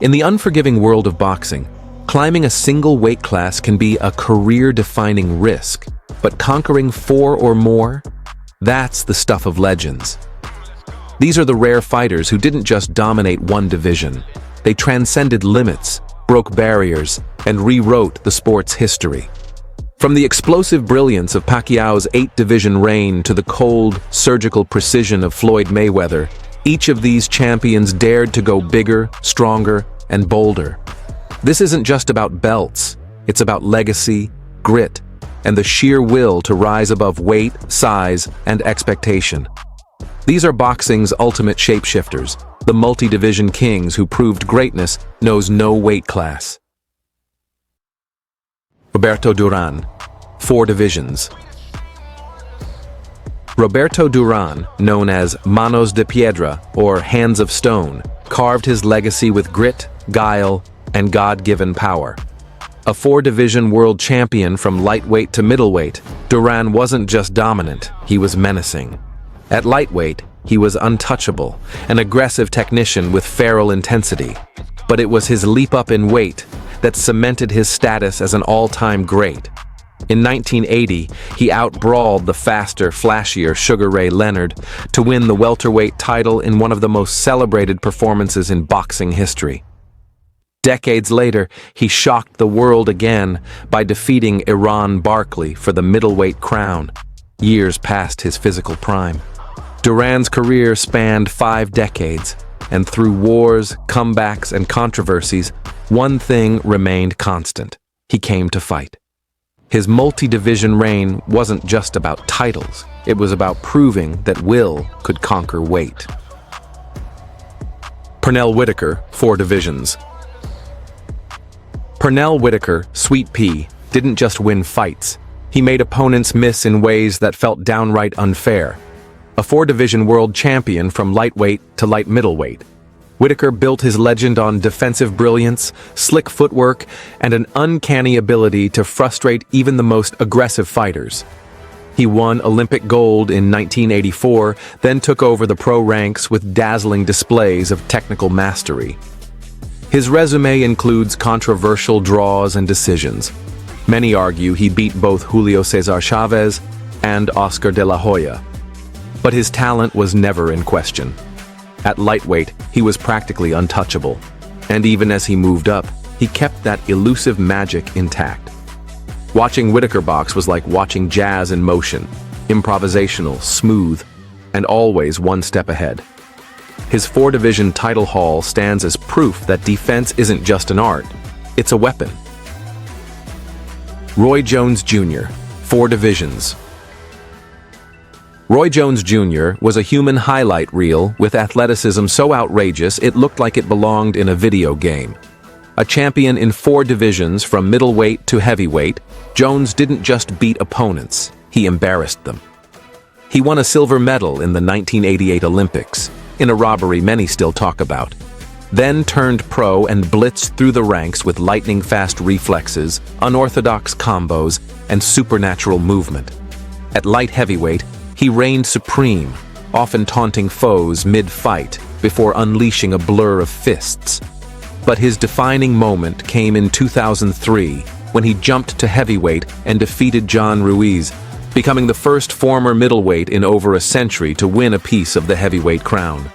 In the unforgiving world of boxing, climbing a single weight class can be a career-defining risk, but conquering 4 or more? That's the stuff of legends. These are the rare fighters who didn't just dominate one division. They transcended limits, broke barriers, and rewrote the sport's history. From the explosive brilliance of Pacquiao's 8-division reign to the cold, surgical precision of Floyd Mayweather, each of these champions dared to go bigger, stronger, and bolder. This isn't just about belts, it's about legacy, grit, and the sheer will to rise above weight, size, and expectation. These are boxing's ultimate shapeshifters, the multi-division kings who proved greatness knows no weight class. Roberto Duran, 4 divisions. Roberto Duran, known as Manos de Piedra, or Hands of Stone, carved his legacy with grit, guile, and God-given power. A 4-division world champion from lightweight to middleweight, Duran wasn't just dominant, he was menacing. At lightweight, he was untouchable, an aggressive technician with feral intensity. But it was his leap up in weight that cemented his status as an all-time great. In 1980, he outbrawled the faster, flashier Sugar Ray Leonard to win the welterweight title in one of the most celebrated performances in boxing history. Decades later, he shocked the world again by defeating Iran Barkley for the middleweight crown, years past his physical prime. Duran's career spanned 5 decades, and through wars, comebacks, and controversies, one thing remained constant. He came to fight. His multi-division reign wasn't just about titles, it was about proving that will could conquer weight. Pernell Whitaker, 4 divisions. Pernell Whitaker, Sweet Pea, didn't just win fights. He made opponents miss in ways that felt downright unfair. A 4-division world champion from lightweight to light middleweight, Whitaker built his legend on defensive brilliance, slick footwork, and an uncanny ability to frustrate even the most aggressive fighters. He won Olympic gold in 1984, then took over the pro ranks with dazzling displays of technical mastery. His resume includes controversial draws and decisions. Many argue he beat both Julio Cesar Chavez and Oscar de la Hoya. But his talent was never in question. At lightweight, he was practically untouchable. And even as he moved up, he kept that elusive magic intact. Watching Whitaker box was like watching jazz in motion, improvisational, smooth, and always one step ahead. His 4-division title haul stands as proof that defense isn't just an art, it's a weapon. Roy Jones Jr., 4 divisions. Roy Jones Jr. was a human highlight reel with athleticism so outrageous it looked like it belonged in a video game. A champion in 4 divisions from middleweight to heavyweight, Jones didn't just beat opponents, he embarrassed them. He won a silver medal in the 1988 Olympics, in a robbery many still talk about. Then turned pro and blitzed through the ranks with lightning-fast reflexes, unorthodox combos, and supernatural movement. At light heavyweight, he reigned supreme, often taunting foes mid-fight before unleashing a blur of fists. But his defining moment came in 2003 when he jumped to heavyweight and defeated John Ruiz, becoming the first former middleweight in over a century to win a piece of the heavyweight crown.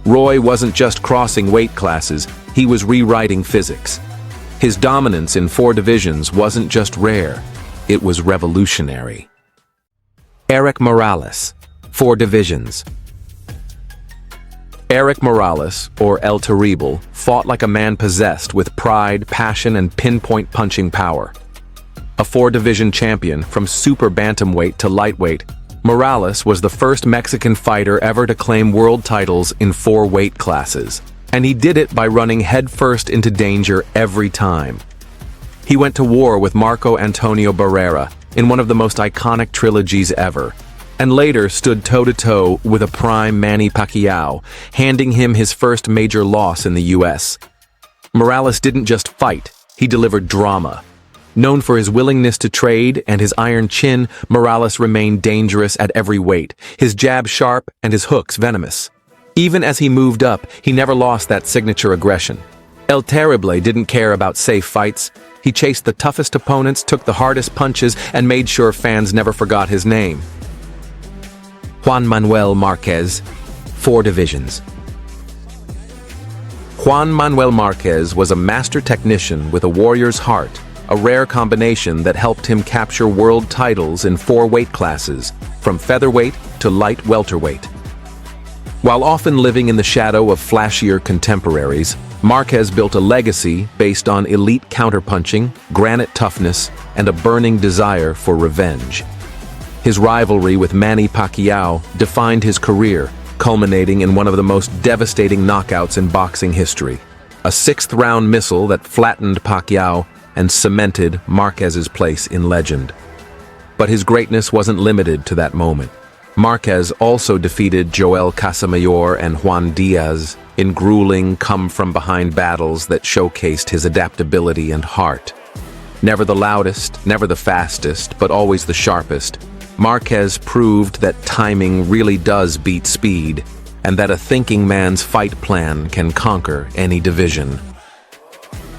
Roy wasn't just crossing weight classes, he was rewriting physics. His dominance in 4 divisions wasn't just rare, it was revolutionary. Erik Morales, 4 divisions. Erik Morales, or El Terrible, fought like a man possessed with pride, passion, and pinpoint punching power. A 4-division champion from super bantamweight to lightweight, Morales was the first Mexican fighter ever to claim world titles in 4 weight classes, and he did it by running headfirst into danger every time. He went to war with Marco Antonio Barrera in one of the most iconic trilogies ever, and later stood toe-to-toe with a prime Manny Pacquiao, handing him his first major loss in the US. Morales didn't just fight, he delivered drama. Known for his willingness to trade and his iron chin, Morales remained dangerous at every weight, his jab sharp and his hooks venomous. Even as he moved up, he never lost that signature aggression. El Terrible didn't care about safe fights. He chased the toughest opponents, took the hardest punches, and made sure fans never forgot his name. Juan Manuel Marquez, 4 divisions. Juan Manuel Marquez was a master technician with a warrior's heart, a rare combination that helped him capture world titles in 4 weight classes, from featherweight to light welterweight. While often living in the shadow of flashier contemporaries, Marquez built a legacy based on elite counterpunching, granite toughness, and a burning desire for revenge. His rivalry with Manny Pacquiao defined his career, culminating in one of the most devastating knockouts in boxing history, a 6th-round missile that flattened Pacquiao and cemented Marquez's place in legend. But his greatness wasn't limited to that moment. Marquez also defeated Joel Casamayor and Juan Diaz in grueling, come-from-behind battles that showcased his adaptability and heart. Never the loudest, never the fastest, but always the sharpest, Marquez proved that timing really does beat speed, and that a thinking man's fight plan can conquer any division.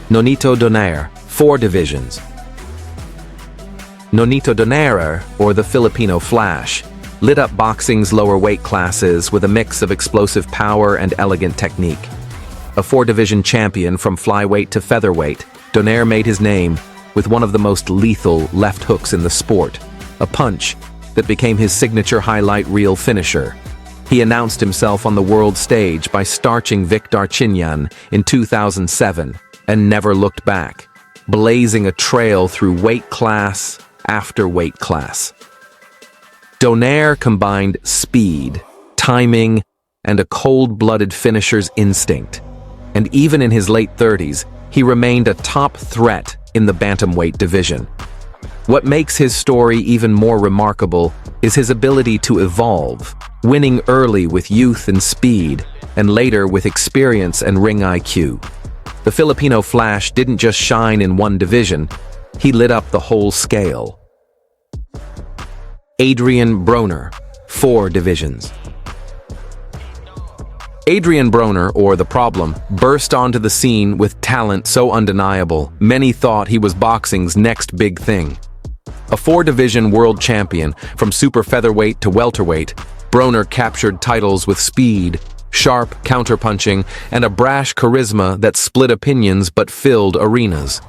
Nonito Donaire, 4 divisions. Nonito Donaire, or the Filipino Flash, lit up boxing's lower weight classes with a mix of explosive power and elegant technique. A 4-division champion from flyweight to featherweight, Donaire made his name with one of the most lethal left hooks in the sport, a punch that became his signature highlight reel finisher. He announced himself on the world stage by starching Vic Darchinyan in 2007 and never looked back, blazing a trail through weight class after weight class. Donaire combined speed, timing, and a cold-blooded finisher's instinct. And even in his late 30s, he remained a top threat in the bantamweight division. What makes his story even more remarkable is his ability to evolve, winning early with youth and speed, and later with experience and ring IQ. The Filipino Flash didn't just shine in one division, he lit up the whole scale. Adrien Broner, 4 divisions. Adrien Broner, or The Problem, burst onto the scene with talent so undeniable, many thought he was boxing's next big thing. A 4-division world champion, from super featherweight to welterweight, Broner captured titles with speed, sharp counterpunching, and a brash charisma that split opinions but filled arenas.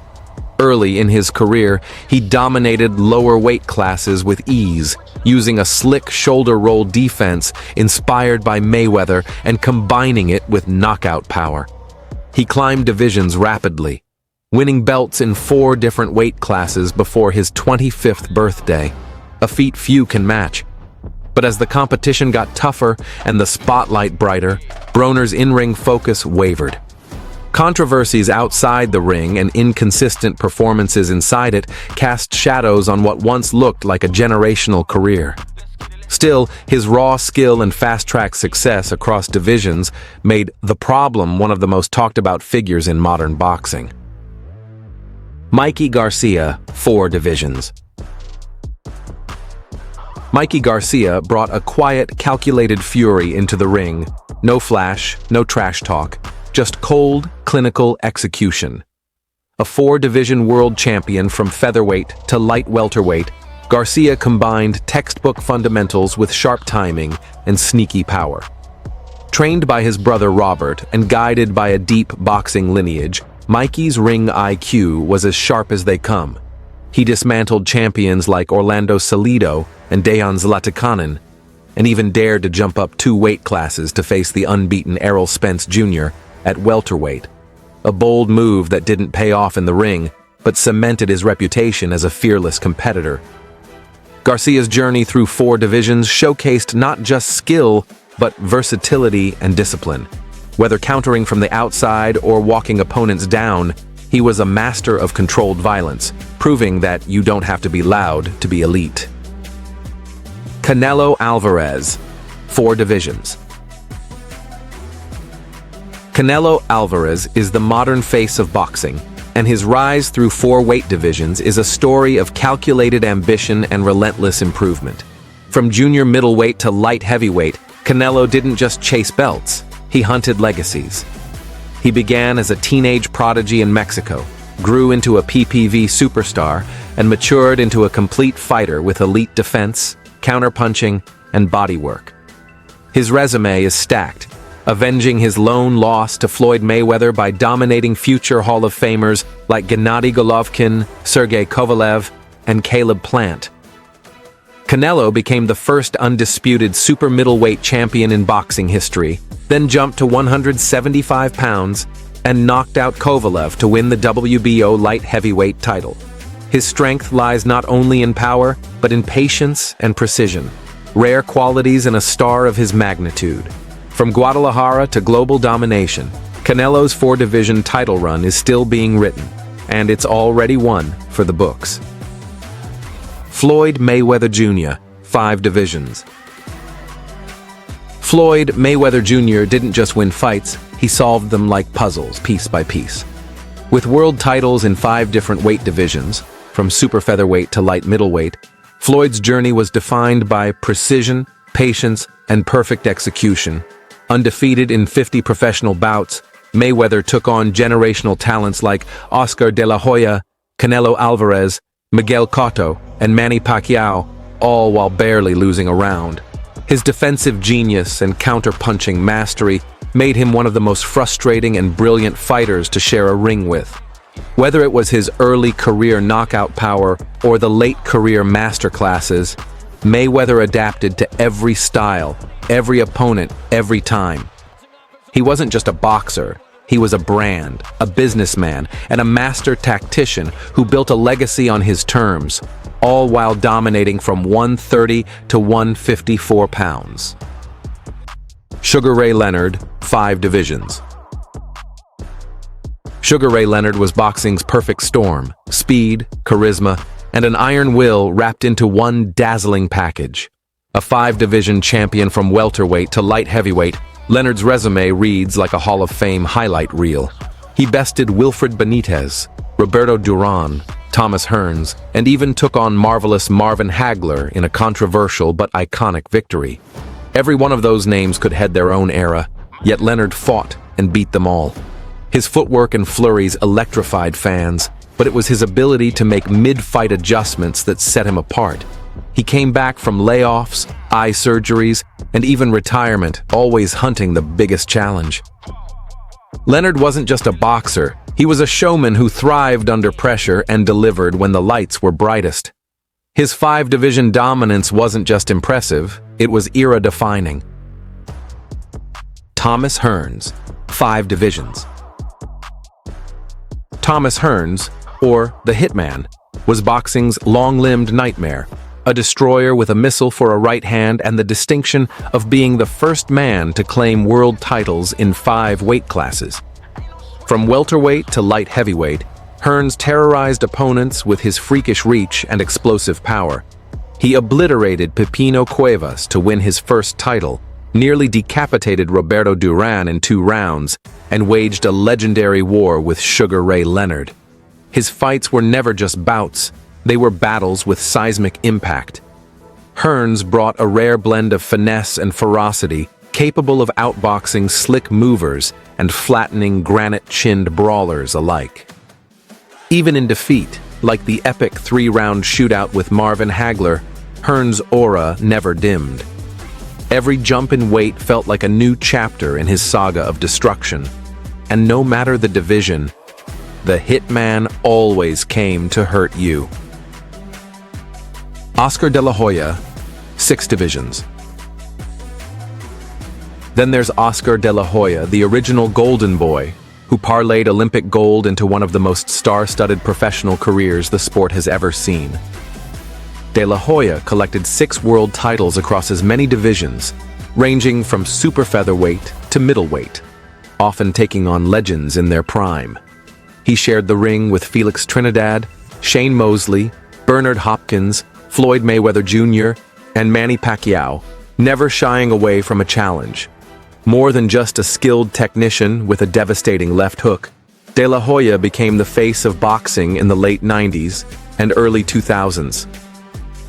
Early in his career, he dominated lower weight classes with ease, using a slick shoulder roll defense inspired by Mayweather and combining it with knockout power. He climbed divisions rapidly, winning belts in 4 different weight classes before his 25th birthday, a feat few can match. But as the competition got tougher and the spotlight brighter, Broner's in-ring focus wavered. Controversies outside the ring and inconsistent performances inside it cast shadows on what once looked like a generational career. Still, his raw skill and fast-track success across divisions made The Problem one of the most talked-about figures in modern boxing. Mikey Garcia, 4 divisions. Mikey Garcia brought a quiet, calculated fury into the ring. No flash, no trash talk. Just cold, clinical execution. A 4-division world champion from featherweight to light welterweight, Garcia combined textbook fundamentals with sharp timing and sneaky power. Trained by his brother Robert and guided by a deep boxing lineage, Mikey's ring IQ was as sharp as they come. He dismantled champions like Orlando Salido and Dejan Zlatikanen, and even dared to jump up 2 weight classes to face the unbeaten Errol Spence Jr. at welterweight, a bold move that didn't pay off in the ring, but cemented his reputation as a fearless competitor. Garcia's journey through 4 divisions showcased not just skill, but versatility and discipline. Whether countering from the outside or walking opponents down, he was a master of controlled violence, proving that you don't have to be loud to be elite. Canelo Alvarez, 4 divisions. Canelo Alvarez is the modern face of boxing, and his rise through 4 weight divisions is a story of calculated ambition and relentless improvement. From junior middleweight to light heavyweight, Canelo didn't just chase belts, he hunted legacies. He began as a teenage prodigy in Mexico, grew into a PPV superstar, and matured into a complete fighter with elite defense, counterpunching, and bodywork. His resume is stacked, avenging his lone loss to Floyd Mayweather by dominating future Hall of Famers like Gennady Golovkin, Sergey Kovalev, and Caleb Plant. Canelo became the first undisputed super middleweight champion in boxing history, then jumped to 175 pounds and knocked out Kovalev to win the WBO light heavyweight title. His strength lies not only in power, but in patience and precision, rare qualities in a star of his magnitude. From Guadalajara to global domination, Canelo's four-division title run is still being written, and it's already won for the books. Floyd Mayweather Jr., 5 divisions. Floyd Mayweather Jr. didn't just win fights, he solved them like puzzles, piece by piece. With world titles in 5 different weight divisions, from super featherweight to light middleweight, Floyd's journey was defined by precision, patience, and perfect execution. Undefeated in 50 professional bouts, Mayweather took on generational talents like Oscar de la Hoya, Canelo Alvarez, Miguel Cotto, and Manny Pacquiao, all while barely losing a round. His defensive genius and counter-punching mastery made him one of the most frustrating and brilliant fighters to share a ring with. Whether it was his early career knockout power or the late career masterclasses, Mayweather adapted to every style, every opponent, every time. He wasn't just a boxer, he was a brand, a businessman, and a master tactician who built a legacy on his terms, all while dominating from 130 to 154 pounds. Sugar Ray Leonard, 5 divisions. Sugar Ray Leonard was boxing's perfect storm, speed, charisma, and an iron will wrapped into one dazzling package. A 5-division champion from welterweight to light heavyweight, Leonard's resume reads like a Hall of Fame highlight reel. He bested Wilfred Benitez, Roberto Duran, Thomas Hearns, and even took on marvelous Marvin Hagler in a controversial but iconic victory. Every one of those names could head their own era, yet Leonard fought and beat them all. His footwork and flurries electrified fans, but it was his ability to make mid-fight adjustments that set him apart. He came back from layoffs, eye surgeries, and even retirement, always hunting the biggest challenge. Leonard wasn't just a boxer, he was a showman who thrived under pressure and delivered when the lights were brightest. His 5-division dominance wasn't just impressive, it was era-defining. Thomas Hearns, 5 divisions. Thomas Hearns, or the Hitman, was boxing's long-limbed nightmare, a destroyer with a missile for a right hand and the distinction of being the first man to claim world titles in 5 weight classes. From welterweight to light heavyweight, Hearns terrorized opponents with his freakish reach and explosive power. He obliterated Pepino Cuevas to win his first title, nearly decapitated Roberto Duran in 2 rounds, and waged a legendary war with Sugar Ray Leonard. His fights were never just bouts, they were battles with seismic impact. Hearns brought a rare blend of finesse and ferocity, capable of outboxing slick movers and flattening granite-chinned brawlers alike. Even in defeat, like the epic 3-round shootout with Marvin Hagler, Hearns' aura never dimmed. Every jump in weight felt like a new chapter in his saga of destruction. And no matter the division, the Hitman always came to hurt you. Oscar de la Hoya, 6 divisions. Then there's Oscar de la Hoya, the original Golden Boy, who parlayed Olympic gold into one of the most star-studded professional careers the sport has ever seen. De la Hoya collected 6 world titles across as many divisions, ranging from super featherweight to middleweight, often taking on legends in their prime. He shared the ring with Felix Trinidad, Shane Mosley, Bernard Hopkins, Floyd Mayweather Jr., and Manny Pacquiao, never shying away from a challenge. More than just a skilled technician with a devastating left hook, De La Hoya became the face of boxing in the late 90s and early 2000s.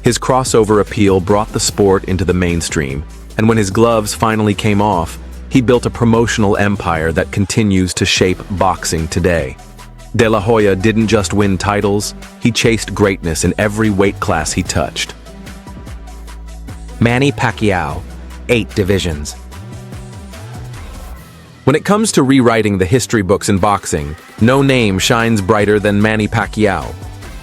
His crossover appeal brought the sport into the mainstream, and when his gloves finally came off, he built a promotional empire that continues to shape boxing today. De La Hoya didn't just win titles, he chased greatness in every weight class he touched. Manny Pacquiao, 8 divisions. When it comes to rewriting the history books in boxing, no name shines brighter than Manny Pacquiao.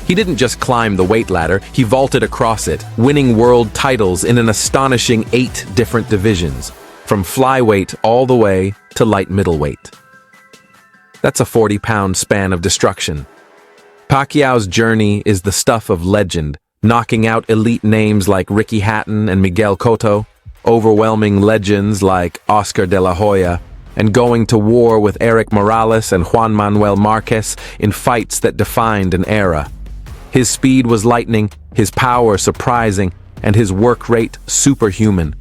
He didn't just climb the weight ladder, he vaulted across it, winning world titles in an astonishing 8 different divisions, from flyweight all the way to light middleweight. That's a 40-pound span of destruction. Pacquiao's journey is the stuff of legend, knocking out elite names like Ricky Hatton and Miguel Cotto, overwhelming legends like Oscar de la Hoya, and going to war with Erik Morales and Juan Manuel Márquez in fights that defined an era. His speed was lightning, his power surprising, and his work rate superhuman.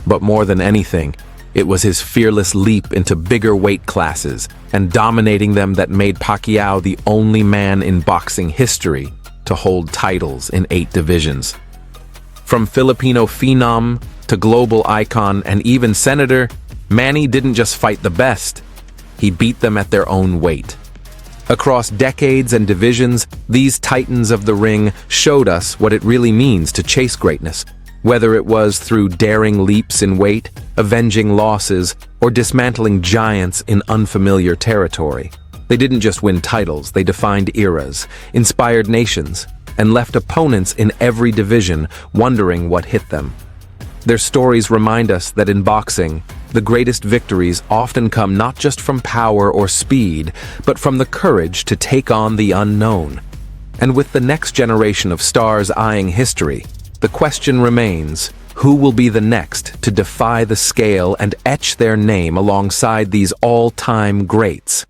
But more than anything, it was his fearless leap into bigger weight classes and dominating them that made Pacquiao the only man in boxing history to hold titles in 8 divisions. From Filipino phenom to global icon and even senator, Manny didn't just fight the best, he beat them at their own weight. Across decades and divisions, these titans of the ring showed us what it really means to chase greatness, whether it was through daring leaps in weight, avenging losses, or dismantling giants in unfamiliar territory. They didn't just win titles, they defined eras, inspired nations, and left opponents in every division wondering what hit them. Their stories remind us that in boxing, the greatest victories often come not just from power or speed, but from the courage to take on the unknown. And with the next generation of stars eyeing history, the question remains, who will be the next to defy the scale and etch their name alongside these all-time greats?